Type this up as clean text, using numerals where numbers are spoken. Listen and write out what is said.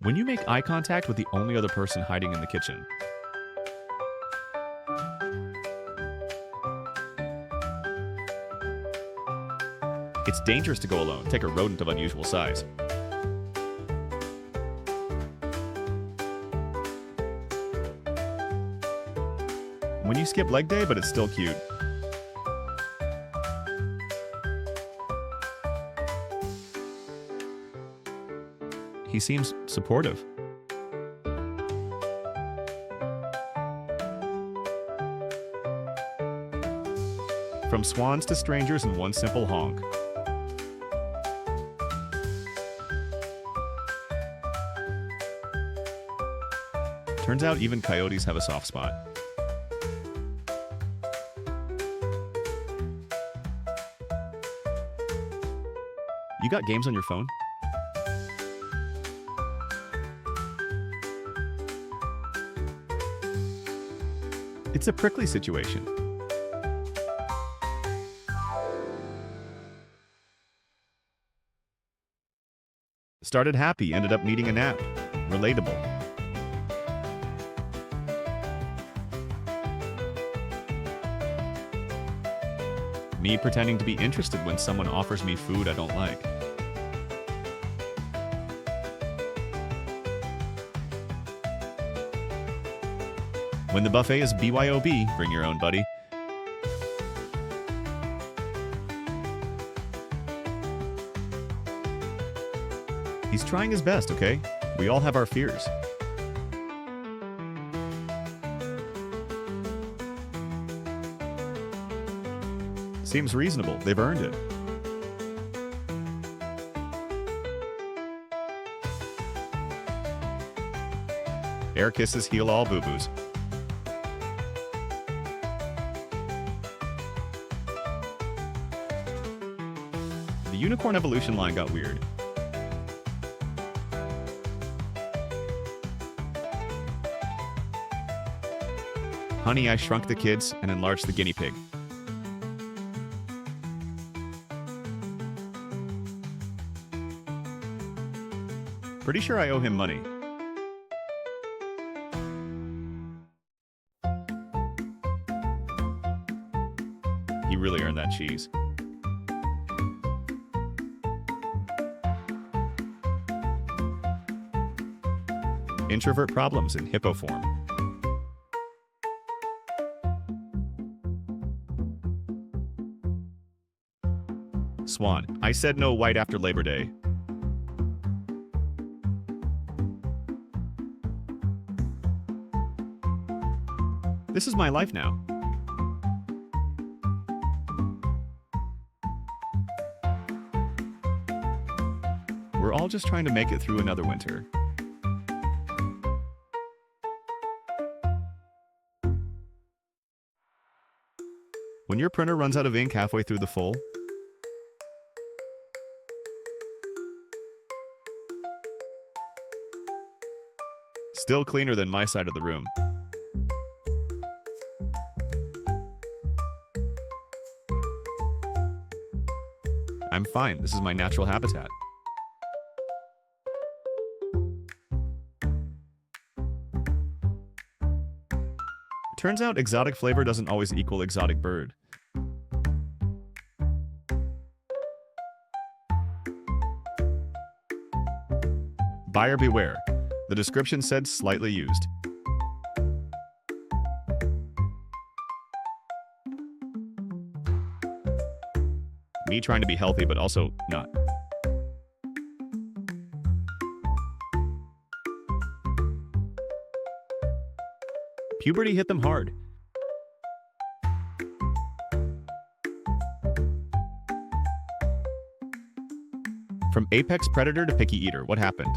When you make eye contact with the only other person hiding in the kitchen. It's dangerous to go alone. Take a rodent of unusual size. When you skip leg day, but it's still cute. He seems supportive. From swans to strangers in one simple honk. Turns out even coyotes have a soft spot. You got games on your phone? It's a prickly situation. Started happy, ended up needing a nap. Relatable. Me pretending to be interested when someone offers me food I don't like. When the buffet is BYOB, bring your own, buddy. He's trying his best, okay? We all have our fears. Seems reasonable. They've earned it. Air kisses heal all boo-boos. The unicorn evolution line got weird. Honey, I Shrunk the Kids and enlarged the guinea pig. Pretty sure I owe him money. He really earned that cheese. Introvert problems in hippo form. Swan, I said no white after Labor Day. This is my life now. We're all just trying to make it through another winter. When your printer runs out of ink halfway through the full, still cleaner than my side of the room. I'm fine. This is my natural habitat. Turns out exotic flavor doesn't always equal exotic bird. Buyer beware. The description said slightly used. Me trying to be healthy, but also not. Puberty hit them hard. From apex predator to picky eater, what happened?